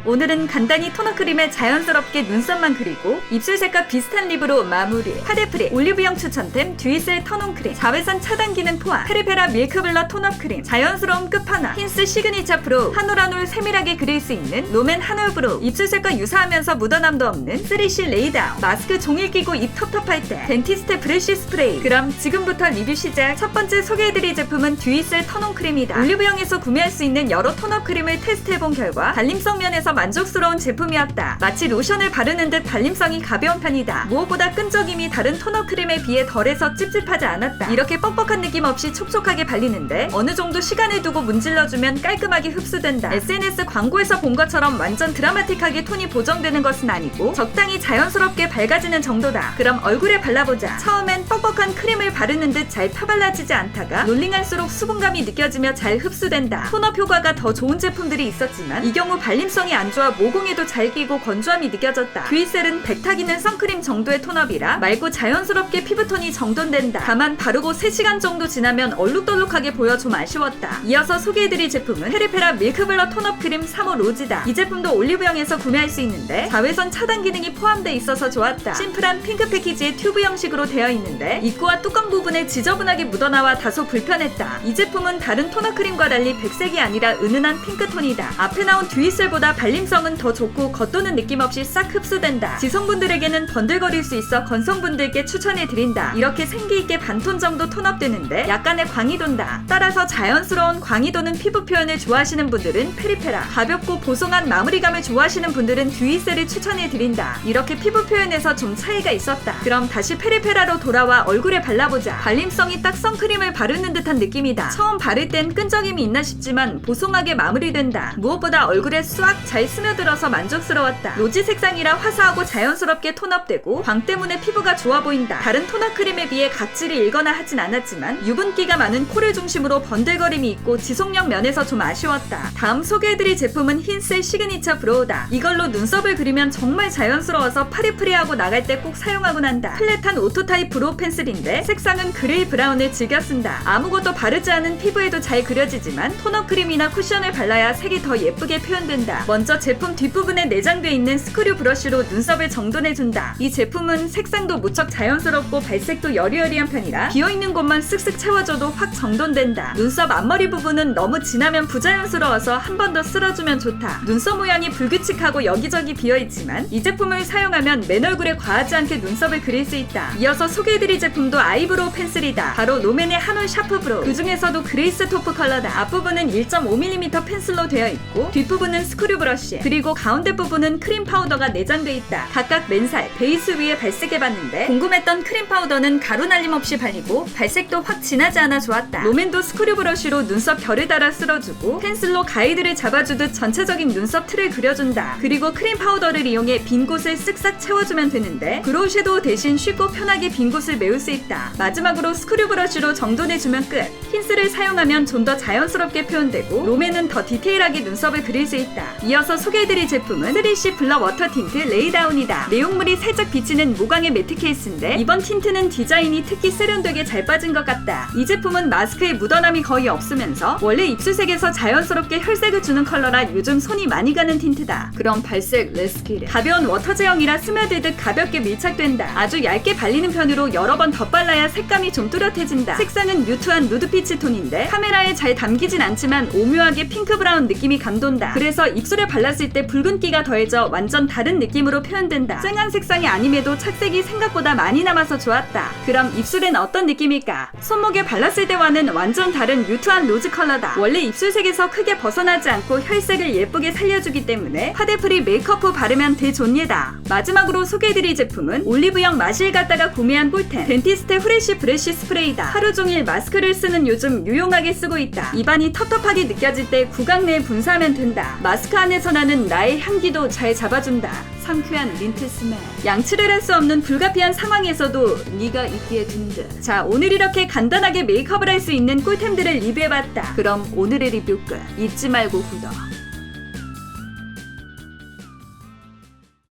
오늘은 간단히 토너 크림에 자연스럽게 눈썹만 그리고 입술색과 비슷한 립으로 마무리. 카데프리 올리브영 추천템 듀이셀 턴온 크림, 자외선 차단 기능 포함. 페리페라 밀크블러 톤업 크림, 자연스러운 끝판왕. 힌스 시그니처 프로, 한 올 한 올 세밀하게 그릴 수 있는 롬앤 한올 브로우, 입술색과 유사하면서 묻어남도 없는 3C 레이다운. 마스크 종일 끼고 입 텁텁할 때 덴티스트 브래쉬 스프레이. 그럼 지금부터 리뷰 시작. 첫 번째 소개해드릴 제품은 듀이셀 턴온 크림이다. 올리브영에서 구매할 수 있는 여러 톤업 크림을 테스트해본 결과 발림성 면에서 만족스러운 제품이었다. 마치 로션을 바르는 듯 발림성이 가벼운 편이다. 무엇보다 끈적임이 다른 토너 크림에 비해 덜해서 찝찝하지 않았다. 이렇게 뻑뻑한 느낌 없이 촉촉하게 발리는데 어느 정도 시간을 두고 문질러주면 깔끔하게 흡수된다. SNS 광고에서 본 것처럼 완전 드라마틱하게 톤이 보정되는 것은 아니고 적당히 자연스럽게 밝아지는 정도다. 그럼 얼굴에 발라보자. 처음엔 뻑뻑한 크림을 바르는 듯 잘 펴발라지지 않다가 롤링할수록 수분감이 느껴지며 잘 흡수된다. 톤업 효과가 더 좋은 제품들이 있었지만 이 경우 발림성이 안 좋아 모공에도 잘 끼고 건조함이 느껴졌다. 듀이셀은 백탁이는 선크림 정도의 톤업이라 맑고 자연스럽게 피부톤이 정돈된다. 다만 바르고 3시간 정도 지나면 얼룩덜룩하게 보여 좀 아쉬웠다. 이어서 소개해드릴 제품은 페리페라 밀크블러 톤업 크림 3호 로즈다. 이 제품도 올리브영에서 구매할 수 있는데 자외선 차단 기능이 포함돼 있어서 좋았다. 심플한 핑크 패키지의 튜브 형식으로 되어 있는데 입구와 뚜껑 부분에 지저분하게 묻어나와 다소 불편했다. 이 제품은 다른 토너 크림과 달리 백색이 아니라 은은한 핑크톤이다. 앞에 나온 듀이셀보다 발림성은 더 좋고 겉도는 느낌 없이 싹 흡수된다. 지성분들에게는 번들거릴 수 있어 건성분들께 추천해드린다. 이렇게 생기있게 반톤 정도 톤업되는데 약간의 광이 돈다. 따라서 자연스러운 광이 도는 피부 표현을 좋아하시는 분들은 페리페라, 가볍고 보송한 마무리감을 좋아하시는 분들은 듀이셀을 추천해드린다. 이렇게 피부 표현에서 좀 차이가 있었다. 그럼 다시 페리페라로 돌아와 얼굴에 발라보자. 발림성이 딱 선크림을 바르는 듯한 느낌이다. 처음 바를 땐 끈적임이 있나 싶지만 보송하게 마무리된다. 무엇보다 얼굴에 싹 잘 스며들어서 만족스러웠다. 로지 색상이라 화사하고 자연스럽게 톤업되고 광 때문에 피부가 좋아 보인다. 다른 토너 크림에 비해 각질이 일거나 하진 않았지만 유분기가 많은 코를 중심으로 번들거림이 있고 지속력 면에서 좀 아쉬웠다. 다음 소개해드릴 제품은 힌스 시그니처 브로우다. 이걸로 눈썹을 그리면 정말 자연스러워서 파리프리하고 나갈 때 꼭 사용하곤 한다. 플랫한 오토 타입 브로우 펜슬인데 색상은 그레이 브라운을 즐겨 쓴다. 아무것도 바르지 않은 피부에도 잘 그려지지만 토너 크림이나 쿠션을 발라야 색이 더 예쁘게 표현된다. 먼저 제품 뒷부분에 내장되어 있는 스크류 브러쉬로 눈썹을 정돈해준다. 이 제품은 색상도 무척 자연스럽고 발색도 여리여리한 편이라 비어있는 곳만 쓱쓱 채워줘도 확 정돈된다. 눈썹 앞머리 부분은 너무 진하면 부자연스러워서 한 번 더 쓸어주면 좋다. 눈썹 모양이 불규칙하고 여기저기 비어있지만 이 제품을 사용하면 맨 얼굴에 과하지 않게 눈썹을 그릴 수 있다. 이어서 소개해드릴 제품도 아이브로우 펜슬이다. 바로 롬앤의 한올 샤프 브로우. 그 중에서도 그레이스 토프 컬러다. 앞부분은 1.5mm 펜슬로 되어 있고 뒷부분은 스크류 브러쉬, 그리고 가운데 부분은 크림 파우더가 내장돼 있다. 각각 맨살, 베이스 위에 발색해봤는데 궁금했던 크림 파우더는 가루 날림 없이 발리고 발색도 확 진하지 않아 좋았다. 롬앤도 스크류 브러쉬로 눈썹 결을 따라 쓸어주고 펜슬로 가이드를 잡아주듯 전체적인 눈썹 틀을 그려준다. 그리고 크림 파우더를 이용해 빈 곳을 쓱싹 채워주면 되는데 브로우 섀도우 대신 쉽고 편하게 빈 곳을 메울 수 있다. 마지막으로 스크류 브러쉬로 정돈해주면 끝. 힌스를 사용하면 좀 더 자연스럽게 표현되고 롬앤은 더 디테일하게 눈썹을 그릴 수 있다. 이어서 소개해드릴 제품은 3C 블러 워터 틴트 레이다운이다. 내용물이 살짝 비치는 무광의 매트 케이스인데 이번 틴트는 디자인이 특히 세련되게 잘 빠진 것 같다. 이 제품은 마스크에 묻어남이 거의 없으면서 원래 입술색에서 자연스럽게 혈색을 주는 컬러라 요즘 손이 많이 가는 틴트다. 그럼 발색 레스키를. 가벼운 워터 제형이라 스며들듯 가볍게 밀착된다. 아주 얇게 발리는 편으로 여러 번 덧발라야 색감이 좀 뚜렷해진다. 색상은 뮤트한 누드피치 톤인데 카메라에 잘 담기진 않지만 오묘하게 핑크 브라운 느낌이 감돈다. 그래서 입술에 발랐을 때 붉은기가 더해져 완전 다른 느낌으로 표현된다. 쨍한 색상이 아님에도 착색이 생각보다 많이 남아서 좋았다. 그럼 입술엔 어떤 느낌일까? 손목에 발랐을 때와는 완전 다른 뮤트한 로즈 컬러다. 원래 입술색에서 크게 벗어나지 않고 혈색을 예쁘게 살려주기 때문에 카데프리 메이크업 후 바르면 대존예다. 마지막으로 소개해드릴 제품은 올리브영 마실 갔다가 구매한 꿀템 덴티스트 후레쉬 브래쉬 스프레이다. 하루종일 마스크를 쓰는 요즘 유용하게 쓰고 있다. 입안이 텁텁하게 느껴질 때 구강 내에 분사하면 된다. 마스크 안에서 나는 나의 향기도 잘 잡아준다. 상쾌한 민트 스멜. 양치를 할 수 없는 불가피한 상황에서도 네가 있기에 든듯. 자, 오늘 이렇게 간단하게 메이크업을 할 수 있는 꿀템들을 리뷰해봤다. 그럼 오늘의 리뷰 끝. 잊지 말고 구독.